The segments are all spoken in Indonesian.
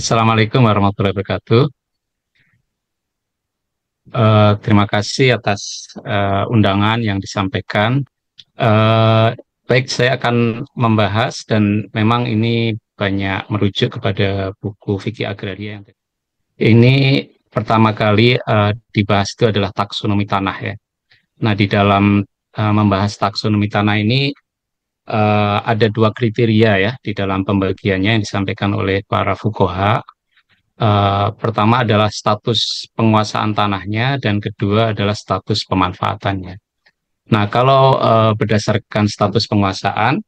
Assalamualaikum warahmatullahi wabarakatuh. Terima kasih atas undangan yang disampaikan. Eh, Baik, saya akan membahas dan memang ini banyak merujuk kepada buku fikih agraria. Ini pertama kali dibahas itu adalah taksonomi tanah ya. Nah, di dalam membahas taksonomi tanah ini ada dua kriteria ya di dalam pembagiannya yang disampaikan oleh para fuqaha. Pertama adalah status penguasaan tanahnya dan kedua adalah status pemanfaatannya. Nah, kalau berdasarkan status penguasaan,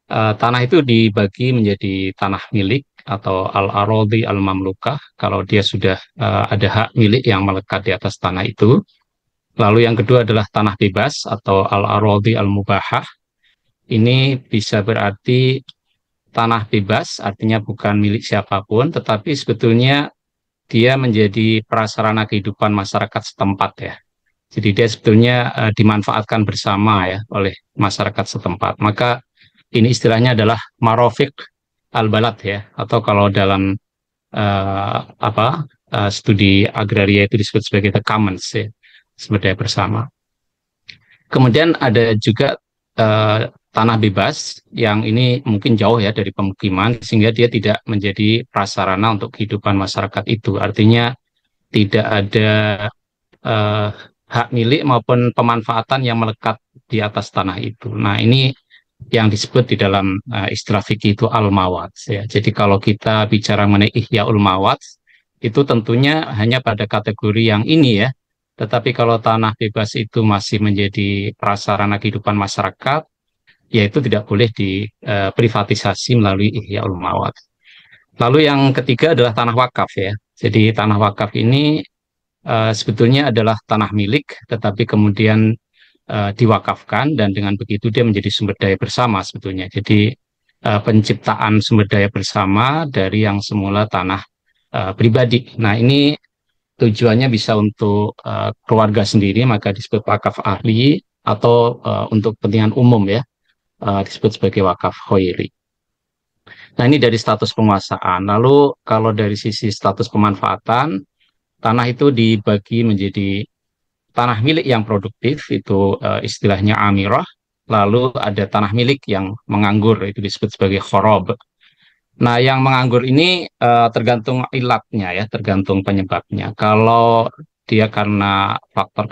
tanah itu dibagi menjadi tanah milik atau al-arodi al-mamlukah kalau dia sudah ada hak milik yang melekat di atas tanah itu. Lalu yang kedua adalah tanah bebas atau al-arodi al-mubahah. Ini bisa berarti tanah bebas, artinya bukan milik siapapun, tetapi sebetulnya dia menjadi prasarana kehidupan masyarakat setempat ya. Jadi dia sebetulnya dimanfaatkan bersama ya oleh masyarakat setempat. Maka ini istilahnya adalah marofik al-balad ya, atau kalau dalam studi agraria itu disebut sebagai the commons ya, sumber daya bersama. Kemudian ada juga tanah bebas yang ini mungkin jauh ya dari pemukiman sehingga dia tidak menjadi prasarana untuk kehidupan masyarakat itu. Artinya tidak ada eh, hak milik maupun pemanfaatan yang melekat di atas tanah itu. Nah, ini yang disebut di dalam istilah fikih itu al-mawat ya. Jadi kalau kita bicara mengenai ihyaul mawat itu tentunya hanya pada kategori yang ini ya. Tetapi kalau tanah bebas itu masih menjadi prasarana kehidupan masyarakat, ya itu tidak boleh diprivatisasi melalui ihyaul mawat. Lalu yang ketiga adalah tanah wakaf ya. Jadi tanah wakaf ini sebetulnya adalah tanah milik, tetapi kemudian diwakafkan dan dengan begitu dia menjadi sumber daya bersama sebetulnya. Jadi penciptaan sumber daya bersama dari yang semula tanah pribadi. Nah ini tujuannya bisa untuk keluarga sendiri, maka disebut wakaf ahli, atau untuk kepentingan umum ya, disebut sebagai wakaf khairi. Nah ini dari status penguasaan. Lalu kalau dari sisi status pemanfaatan, tanah itu dibagi menjadi tanah milik yang produktif, itu istilahnya amirah, lalu ada tanah milik yang menganggur, itu disebut sebagai khorob. Nah, yang menganggur ini tergantung ilatnya ya, tergantung penyebabnya. Kalau dia karena faktor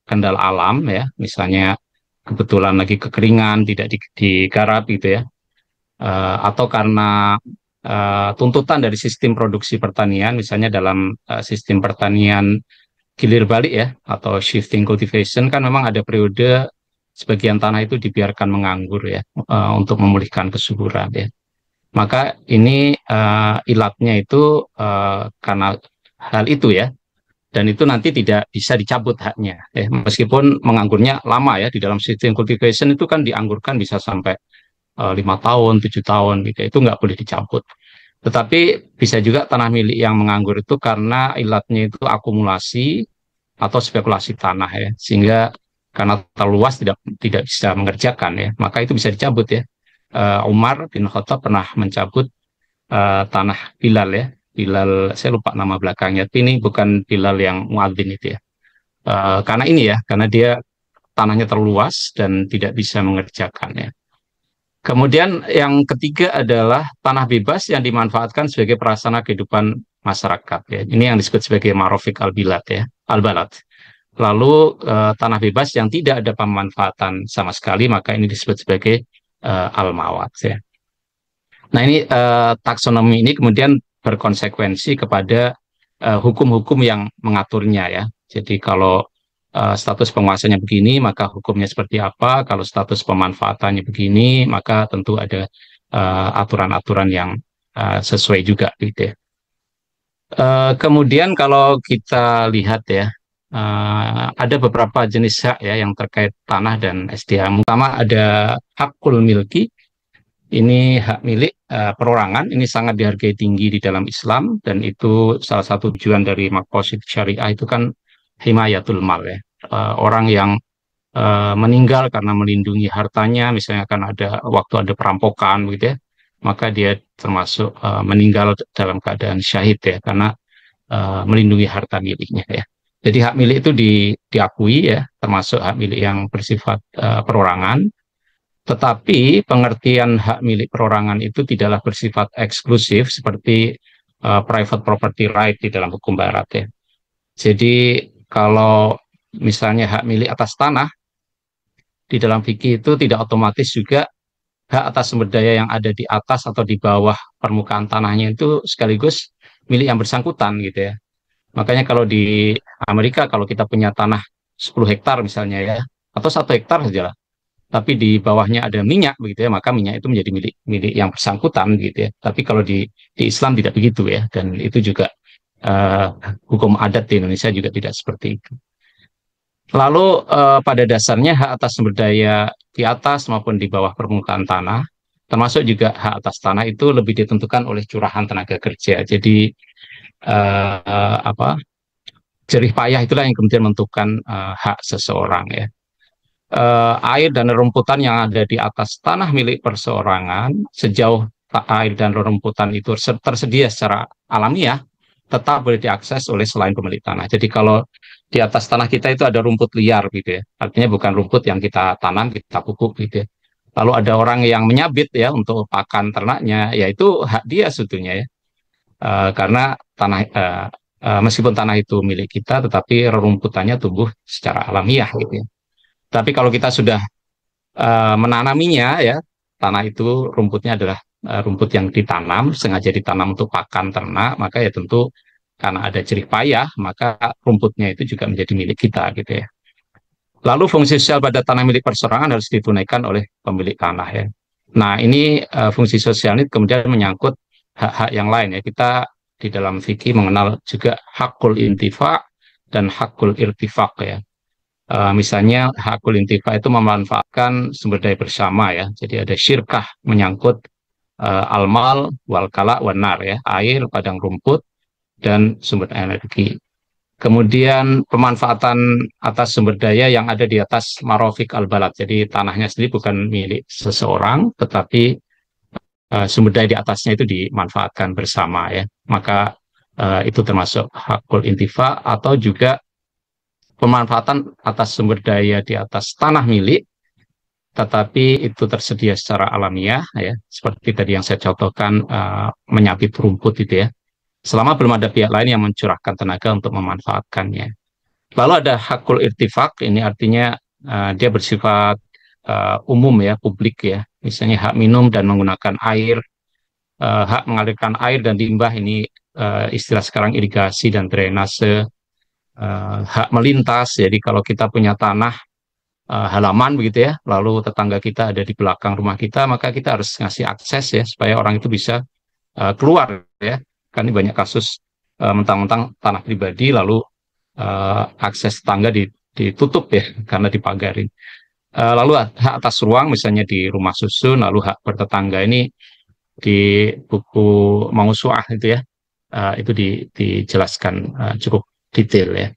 kendala alam ya, misalnya kebetulan lagi kekeringan, tidak digarap gitu ya, atau karena tuntutan dari sistem produksi pertanian, misalnya dalam sistem pertanian gilir balik ya, atau shifting cultivation, kan memang ada periode sebagian tanah itu dibiarkan menganggur ya, untuk memulihkan kesuburan ya. Maka ini ilatnya itu karena hal itu ya, dan itu nanti tidak bisa dicabut haknya. Meskipun menganggurnya lama ya, di dalam sistem cultivation itu kan dianggurkan bisa sampai 5 tahun, 7 tahun gitu. Itu nggak boleh dicabut. Tetapi bisa juga tanah milik yang menganggur itu karena ilatnya itu akumulasi atau spekulasi tanah ya, sehingga karena terlalu luas tidak bisa mengerjakan ya, maka itu bisa dicabut ya. Umar bin Khattab pernah mencabut tanah Bilal ya. Bilal, saya lupa nama belakangnya, tapi ini bukan Bilal yang muadzin itu ya. Karena ini ya, karena dia tanahnya terlalu luas dan tidak bisa mengerjakan ya. Kemudian yang ketiga adalah tanah bebas yang dimanfaatkan sebagai prasarana kehidupan masyarakat ya. Ini yang disebut sebagai marofik al-bilad ya, al-balad. Lalu tanah bebas yang tidak ada pemanfaatan sama sekali, maka ini disebut sebagai al-mawat ya. Nah ini taksonomi ini kemudian berkonsekuensi kepada hukum-hukum yang mengaturnya ya. Jadi kalau status penguasanya begini, maka hukumnya seperti apa. Kalau status pemanfaatannya begini, maka tentu ada aturan-aturan yang sesuai juga gitu ya. Kemudian kalau kita lihat ya, ada beberapa jenis hak ya yang terkait tanah dan SDA. Pertama ada hakul milki. Ini hak milik perorangan, ini sangat dihargai tinggi di dalam Islam, dan itu salah satu tujuan dari maqasid syariah itu kan himayatul mal ya. Orang yang meninggal karena melindungi hartanya, misalnya kan ada waktu ada perampokan gitu ya, maka dia termasuk meninggal dalam keadaan syahid ya, karena melindungi harta miliknya ya. Jadi hak milik itu diakui ya, termasuk hak milik yang bersifat perorangan. Tetapi pengertian hak milik perorangan itu tidaklah bersifat eksklusif seperti private property right di dalam hukum barat ya. Jadi kalau misalnya hak milik atas tanah di dalam fikih itu tidak otomatis juga hak atas sumber daya yang ada di atas atau di bawah permukaan tanahnya itu sekaligus milik yang bersangkutan gitu ya. Makanya kalau di Amerika kalau kita punya tanah 10 hektar misalnya ya, atau 1 hektar saja lah, tapi di bawahnya ada minyak begitu ya, maka minyak itu menjadi milik milik yang bersangkutan gitu ya. Tapi kalau di Islam tidak begitu ya, dan itu juga uh, hukum adat di Indonesia juga tidak seperti itu. Lalu pada dasarnya hak atas sumber daya di atas maupun di bawah permukaan tanah, termasuk juga hak atas tanah itu lebih ditentukan oleh curahan tenaga kerja. Jadi apa jerih payah itulah yang kemudian menentukan hak seseorang ya. Air dan rerumputan yang ada di atas tanah milik perseorangan sejauh air dan rerumputan itu tersedia secara alamiah tetap boleh diakses oleh selain pemilik tanah. Jadi kalau di atas tanah kita itu ada rumput liar gitu ya, artinya bukan rumput yang kita tanam, kita pupuk gitu ya. Lalu ada orang yang menyabit ya untuk pakan ternaknya, ya itu hak dia sebetulnya ya. Karena tanah meskipun tanah itu milik kita, tetapi rerumputannya tumbuh secara alamiah gitu ya. Tapi kalau kita sudah menanaminya ya, tanah itu rumputnya adalah rumput yang ditanam, sengaja ditanam untuk pakan ternak, maka ya tentu karena ada jerih payah, maka rumputnya itu juga menjadi milik kita gitu ya. Lalu fungsi sosial pada tanah milik perseorangan harus ditunaikan oleh pemilik tanah ya. Nah ini fungsi sosial ini kemudian menyangkut hak-hak yang lain ya. Kita di dalam fikih mengenal juga hakul intifa dan hakul irtifak ya. Misalnya hakul intifa itu memanfaatkan sumber daya bersama ya. Jadi ada syirkah menyangkut almal, walkala, wanar ya, air, padang rumput, dan sumber energi. Kemudian pemanfaatan atas sumber daya yang ada di atas marofik al-balad. Jadi tanahnya sendiri bukan milik seseorang, tetapi sumber daya di atasnya itu dimanfaatkan bersama ya. Maka itu termasuk hakul intifa atau juga pemanfaatan atas sumber daya di atas tanah milik, tetapi itu tersedia secara alamiah ya, seperti tadi yang saya contohkan menyabit rumput itu ya, selama belum ada pihak lain yang mencurahkan tenaga untuk memanfaatkannya. Lalu ada hakul irtifak, ini artinya dia bersifat umum ya, publik ya, misalnya hak minum dan menggunakan air, hak mengalirkan air dan limbah, ini istilah sekarang irigasi dan drainase, hak melintas, jadi kalau kita punya tanah halaman begitu ya, lalu tetangga kita ada di belakang rumah kita, maka kita harus ngasih akses ya, supaya orang itu bisa keluar ya, kan ini banyak kasus mentang-mentang tanah pribadi lalu akses tetangga ditutup ya, karena dipagarin. Lalu hak atas ruang misalnya di rumah susun, lalu hak bertetangga ini di buku Mausu'ah itu ya, itu dijelaskan cukup detail ya.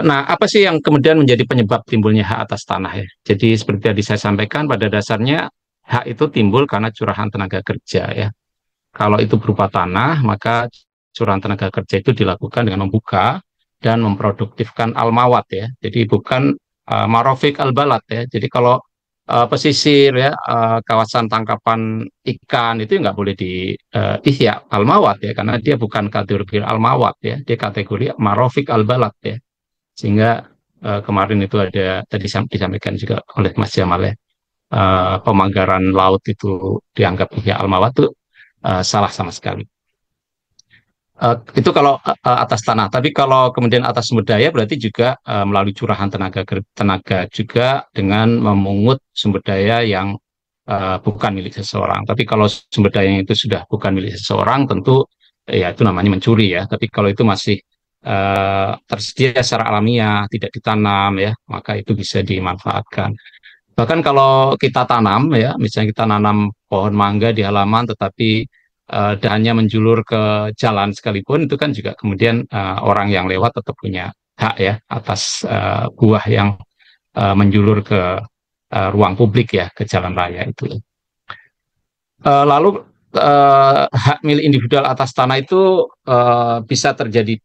Nah, apa sih yang kemudian menjadi penyebab timbulnya hak atas tanah ya? Jadi seperti tadi saya sampaikan, pada dasarnya hak itu timbul karena curahan tenaga kerja ya. Kalau itu berupa tanah, maka curahan tenaga kerja itu dilakukan dengan membuka dan memproduktifkan al-mawat ya. Jadi bukan marofik al-balad ya. Jadi kalau pesisir ya, kawasan tangkapan ikan itu nggak boleh di ihya al-mawat ya, karena dia bukan kategori al-mawat ya, dia kategori marofik al-balad ya. Sehingga kemarin itu ada tadi disampaikan juga oleh Mas Jamal ya, pemagaran laut itu dianggap ihya al-mawat itu salah sama sekali. Itu kalau atas tanah. Tapi kalau kemudian atas sumber daya berarti juga melalui curahan tenaga juga dengan memungut sumber daya yang bukan milik seseorang. Tapi kalau sumber daya itu sudah bukan milik seseorang, tentu ya itu namanya mencuri ya. Tapi kalau itu masih tersedia secara alamiah, tidak ditanam ya, maka itu bisa dimanfaatkan. Bahkan kalau kita tanam ya, misalnya kita nanam pohon mangga di halaman, tetapi dahannya menjulur ke jalan sekalipun, itu kan juga kemudian orang yang lewat tetap punya hak ya atas buah yang menjulur ke ruang publik ya, ke jalan raya itu. Lalu hak milik individual atas tanah itu bisa terjadi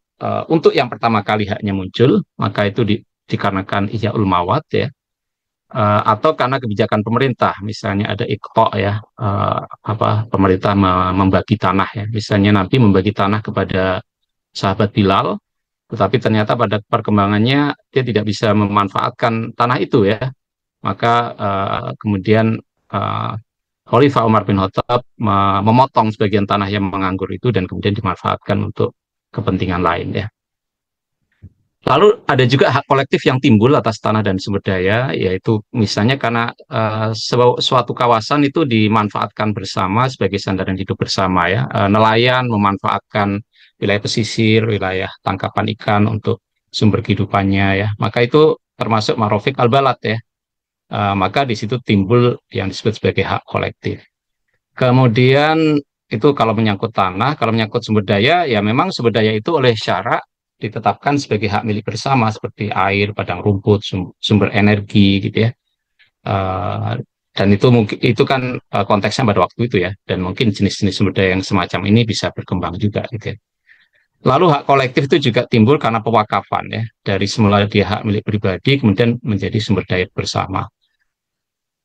untuk yang pertama kali haknya muncul, maka itu dikarenakan ihyaul mawat ya, atau karena kebijakan pemerintah, misalnya ada iqta ya, pemerintah membagi tanah ya, misalnya Nabi membagi tanah kepada sahabat Bilal, tetapi ternyata pada perkembangannya dia tidak bisa memanfaatkan tanah itu ya, maka kemudian uh, Khalifah Umar bin Khattab memotong sebagian tanah yang menganggur itu dan kemudian dimanfaatkan untuk kepentingan lain ya. Lalu ada juga hak kolektif yang timbul atas tanah dan sumber daya, yaitu misalnya karena suatu kawasan itu dimanfaatkan bersama sebagai sandaran hidup bersama ya. Nelayan memanfaatkan wilayah pesisir, wilayah tangkapan ikan untuk sumber kehidupannya ya. Maka itu termasuk marofik al-balad ya. Maka di situ timbul yang disebut sebagai hak kolektif. Kemudian itu kalau menyangkut tanah, kalau menyangkut sumber daya, ya memang sumber daya itu oleh syarak ditetapkan sebagai hak milik bersama seperti air, padang rumput, sumber energi gitu ya. Uh, dan itu mungkin itu kan konteksnya pada waktu itu ya, dan mungkin jenis-jenis sumber daya yang semacam ini bisa berkembang juga gitu ya. Lalu hak kolektif itu juga timbul karena pewakafan ya, dari semula dia hak milik pribadi kemudian menjadi sumber daya bersama.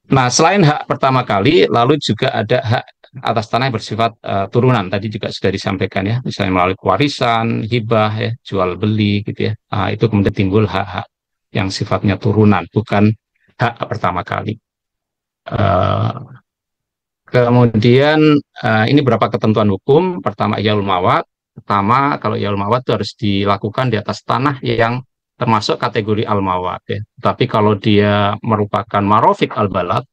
Nah, selain hak pertama kali, lalu juga ada hak atas tanah yang bersifat turunan. Tadi juga sudah disampaikan ya, misalnya melalui warisan, hibah, ya, jual beli gitu ya. Itu kemudian timbul hak-hak yang sifatnya turunan, bukan hak pertama kali. Uh, Kemudian ini beberapa ketentuan hukum. Pertama, iyalul mawat. Pertama, kalau iyalul mawat itu harus dilakukan di atas tanah yang termasuk kategori al-mawat ya. Tapi kalau dia merupakan marofik al-balad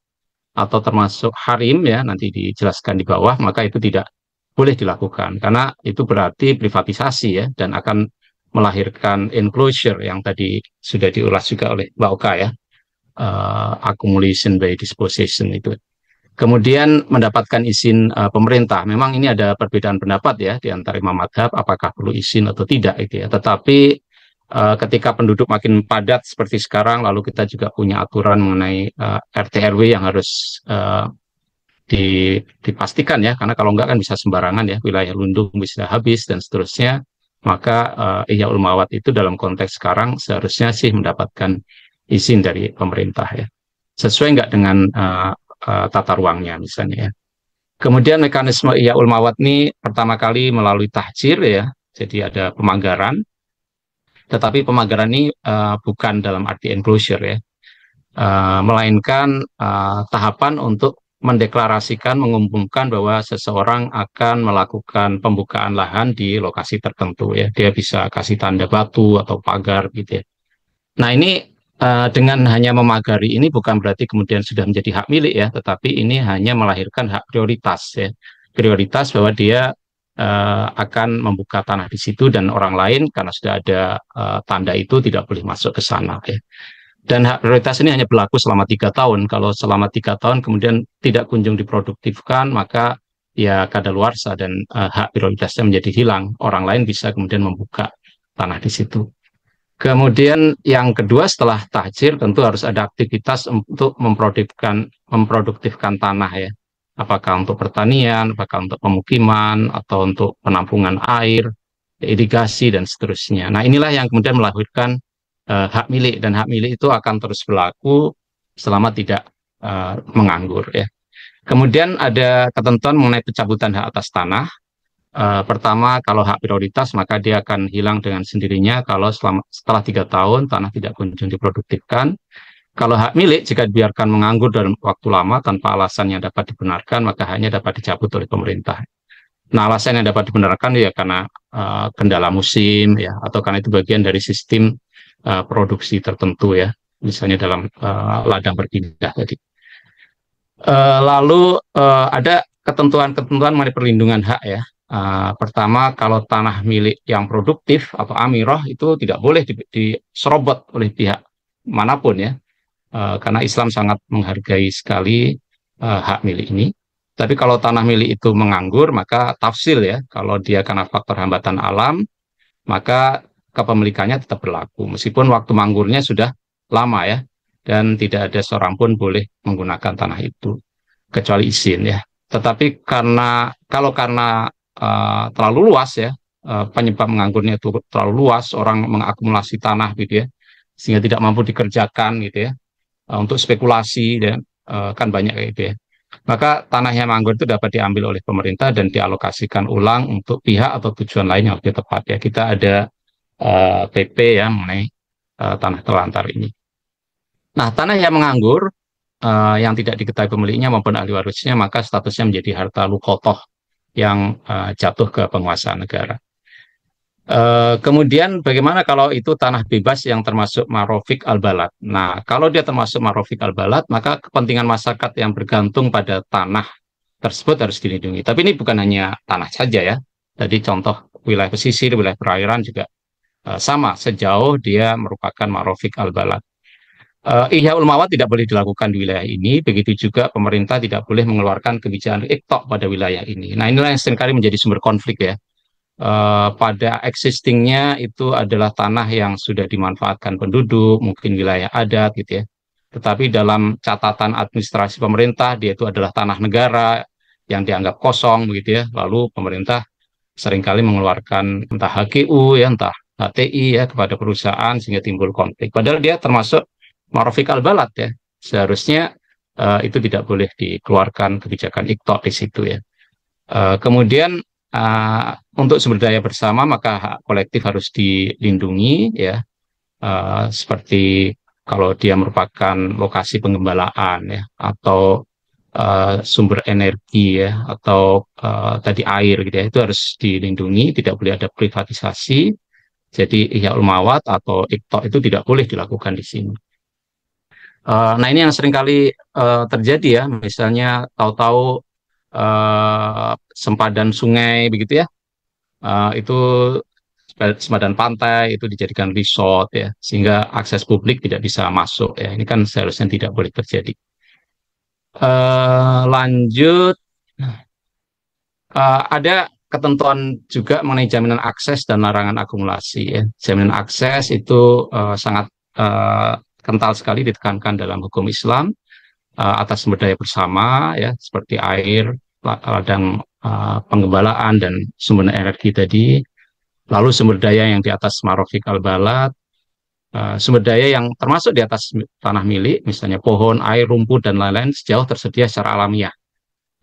atau termasuk harim ya, nanti dijelaskan di bawah, maka itu tidak boleh dilakukan karena itu berarti privatisasi ya dan akan melahirkan enclosure yang tadi sudah diulas juga oleh Mbak Oka ya, accumulation by disposition itu. Kemudian mendapatkan izin pemerintah. Memang ini ada perbedaan pendapat ya di antara imam madhab apakah perlu izin atau tidak itu ya. Tetapi ketika penduduk makin padat seperti sekarang, lalu kita juga punya aturan mengenai RT RW yang harus dipastikan ya, karena kalau enggak kan bisa sembarangan ya, wilayah lundung bisa habis dan seterusnya. Maka ihyaul mawat itu dalam konteks sekarang seharusnya sih mendapatkan izin dari pemerintah ya. Sesuai enggak dengan tata ruangnya misalnya ya. Kemudian mekanisme ihyaul mawat ini pertama kali melalui tahjir ya, jadi ada pemagaran, tetapi pemagaran ini bukan dalam arti enclosure ya, melainkan tahapan untuk mendeklarasikan, mengumumkan bahwa seseorang akan melakukan pembukaan lahan di lokasi tertentu ya. Dia bisa kasih tanda batu atau pagar gitu ya. Nah ini dengan hanya memagari ini bukan berarti kemudian sudah menjadi hak milik ya, tetapi ini hanya melahirkan hak prioritas ya. Prioritas bahwa dia akan membuka tanah di situ dan orang lain karena sudah ada tanda itu tidak boleh masuk ke sana ya. Dan hak prioritas ini hanya berlaku selama 3 tahun. Kalau selama 3 tahun kemudian tidak kunjung diproduktifkan, maka ya kadaluarsa dan hak prioritasnya menjadi hilang. Orang lain bisa kemudian membuka tanah di situ. Kemudian yang kedua setelah tahjir tentu harus ada aktivitas untuk memproduktifkan tanah ya. Apakah untuk pertanian, apakah untuk pemukiman, atau untuk penampungan air, irigasi, dan seterusnya. Nah inilah yang kemudian melahirkan hak milik, dan hak milik itu akan terus berlaku selama tidak menganggur ya. Kemudian ada ketentuan mengenai pencabutan hak atas tanah. Pertama, kalau hak prioritas maka dia akan hilang dengan sendirinya kalau setelah 3 tahun tanah tidak kunjung diproduktifkan. Kalau hak milik jika dibiarkan menganggur dalam waktu lama tanpa alasan yang dapat dibenarkan maka haknya dapat dicabut oleh pemerintah. Nah, alasan yang dapat dibenarkan ya karena kendala musim ya atau karena itu bagian dari sistem produksi tertentu ya, misalnya dalam ladang berpindah tadi. Lalu ada ketentuan-ketentuan mengenai perlindungan hak ya. Pertama, kalau tanah milik yang produktif atau amirah itu tidak boleh diserobot oleh pihak manapun ya, karena Islam sangat menghargai sekali hak milik ini. Tapi kalau tanah milik itu menganggur, maka tafsil ya, kalau dia karena faktor hambatan alam, maka kepemilikannya tetap berlaku, meskipun waktu manggurnya sudah lama ya, dan tidak ada seorang pun boleh menggunakan tanah itu, kecuali izin ya. Tetapi karena terlalu luas ya, penyebab menganggurnya itu terlalu luas, orang mengakumulasi tanah gitu ya, sehingga tidak mampu dikerjakan gitu ya, untuk spekulasi dan kan banyak kayak gitu ya. Maka tanah yang manggur itu dapat diambil oleh pemerintah dan dialokasikan ulang untuk pihak atau tujuan lain yang lebih tepat ya. Kita ada PP ya mengenai tanah terlantar ini. Nah, tanah yang menganggur yang tidak diketahui pemiliknya maupun ahli warisnya maka statusnya menjadi harta lukotoh yang jatuh ke penguasa negara. Kemudian bagaimana kalau itu tanah bebas yang termasuk marofik al-balad? Nah, kalau dia termasuk marofik al-balad, maka kepentingan masyarakat yang bergantung pada tanah tersebut harus dilindungi. Tapi ini bukan hanya tanah saja ya. Tadi contoh wilayah pesisir, wilayah perairan juga sama sejauh dia merupakan marofik al-balad. Ihya ulmawat tidak boleh dilakukan di wilayah ini, begitu juga pemerintah tidak boleh mengeluarkan kebijakan iktok pada wilayah ini. Nah, inilah yang seringkali menjadi sumber konflik ya. Pada existingnya itu adalah tanah yang sudah dimanfaatkan penduduk, mungkin wilayah adat gitu ya. Tetapi dalam catatan administrasi pemerintah, dia itu adalah tanah negara yang dianggap kosong begitu ya. Lalu pemerintah seringkali mengeluarkan entah HGU ya, entah HTI ya kepada perusahaan sehingga timbul konflik. Padahal dia termasuk marofik al-balad ya. Seharusnya itu tidak boleh dikeluarkan kebijakan iktok di situ ya. Kemudian untuk sumber daya bersama maka hak kolektif harus dilindungi ya, seperti kalau dia merupakan lokasi penggembalaan ya atau sumber energi ya atau tadi air gitu ya, itu harus dilindungi, tidak boleh ada privatisasi. Jadi ihya ulmawat atau iktok itu tidak boleh dilakukan di sini. Nah ini yang seringkali terjadi ya, misalnya tahu-tahu sempadan sungai begitu ya, itu sempadan pantai itu dijadikan resort ya, sehingga akses publik tidak bisa masuk ya. Ini kan seharusnya tidak boleh terjadi. Lanjut, ada ketentuan juga mengenai jaminan akses dan larangan akumulasi ya. Jaminan akses itu sangat kental sekali ditekankan dalam hukum Islam atas sumber daya bersama ya, seperti air, ladang penggembalaan dan sumber energi tadi. Lalu sumber daya yang di atas marofik al-balad, sumber daya yang termasuk di atas tanah milik, misalnya pohon, air, rumput, dan lain-lain sejauh tersedia secara alamiah.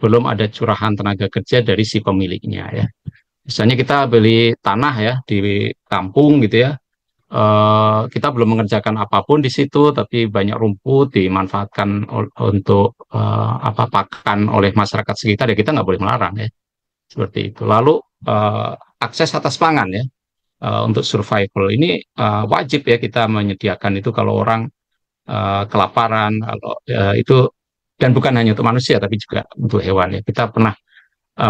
Belum ada curahan tenaga kerja dari si pemiliknya ya. Misalnya kita beli tanah ya di kampung gitu ya, kita belum mengerjakan apapun di situ, tapi banyak rumput dimanfaatkan untuk pakan oleh masyarakat sekitar ya kita nggak boleh melarang ya, seperti itu. Lalu akses atas pangan ya, untuk survival ini wajib ya kita menyediakan itu kalau orang kelaparan, kalau itu dan bukan hanya untuk manusia tapi juga untuk hewan ya. Kita pernah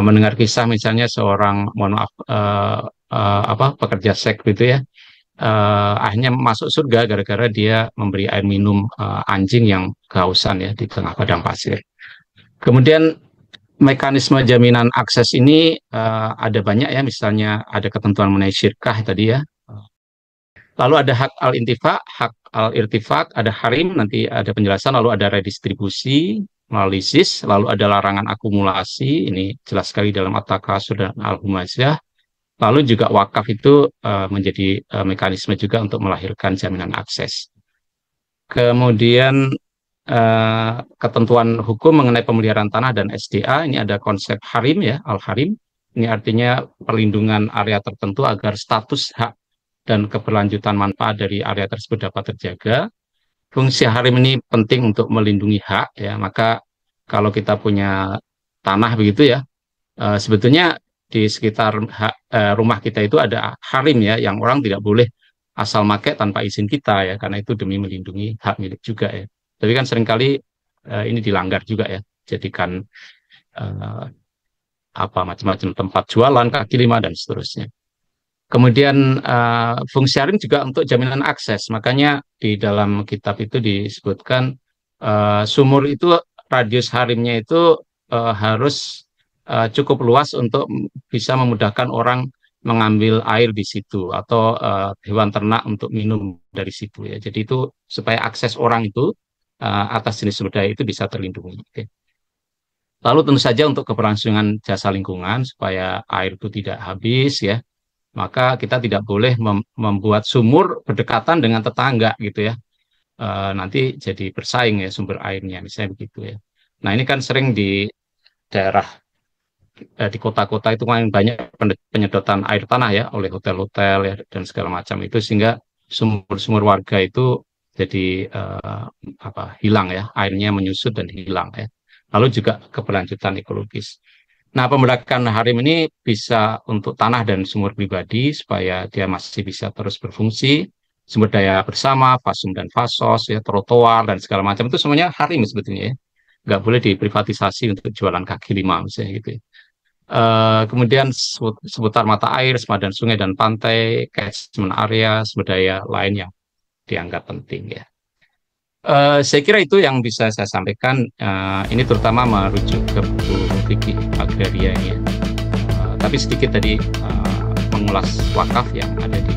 mendengar kisah misalnya seorang mohon maaf pekerja seks gitu ya, akhirnya masuk surga gara-gara dia memberi air minum anjing yang kehausan ya di tengah padang pasir. Kemudian mekanisme jaminan akses ini ada banyak ya, misalnya ada ketentuan mengenai syirkah tadi ya. Lalu ada hak al-intifak, hak al-irtifak, ada harim, nanti ada penjelasan, lalu ada redistribusi melalui ZIS, lalu ada larangan akumulasi, ini jelas sekali dalam At-Takasur dan Al-Humazah. Lalu juga wakaf itu menjadi mekanisme juga untuk melahirkan jaminan akses. Kemudian ketentuan hukum mengenai pemeliharaan tanah dan SDA, ini ada konsep harim ya, al-harim. Ini artinya perlindungan area tertentu agar status hak dan keberlanjutan manfaat dari area tersebut dapat terjaga. Fungsi harim ini penting untuk melindungi hak ya, maka kalau kita punya tanah begitu ya, sebetulnya di sekitar rumah kita itu ada harim ya, yang orang tidak boleh asal pakai tanpa izin kita ya, karena itu demi melindungi hak milik juga ya. Tapi kan seringkali ini dilanggar juga ya, jadikan macam-macam tempat jualan, kaki lima dan seterusnya. Kemudian fungsi harim juga untuk jaminan akses, makanya di dalam kitab itu disebutkan sumur itu radius harimnya itu harus cukup luas untuk bisa memudahkan orang mengambil air di situ atau hewan ternak untuk minum dari situ ya. Jadi itu supaya akses orang itu atas jenis sumber daya itu bisa terlindungi. Okay. Lalu tentu saja untuk keberlangsungan jasa lingkungan supaya air itu tidak habis ya, maka kita tidak boleh membuat sumur berdekatan dengan tetangga gitu ya. Nanti jadi bersaing ya sumber airnya misalnya begitu ya. Nah ini kan sering di daerah di kota-kota itu kan banyak penyedotan air tanah ya oleh hotel-hotel ya dan segala macam itu sehingga sumur-sumur warga itu jadi hilang ya, airnya menyusut dan hilang ya. Lalu juga keberlanjutan ekologis. Nah, pemberdayaan harim ini bisa untuk tanah dan sumur pribadi supaya dia masih bisa terus berfungsi, sumber daya bersama, fasum dan fasos, ya, trotoar dan segala macam itu semuanya harim sebetulnya ya. Nggak boleh diprivatisasi untuk jualan kaki lima misalnya gitu ya. Kemudian seputar mata air, sempadan sungai dan pantai, catchment area, sumber daya lain yang dianggap penting ya. Saya kira itu yang bisa saya sampaikan. Ini terutama merujuk ke buku fikih agraria ini. Tapi sedikit tadi mengulas wakaf yang ada di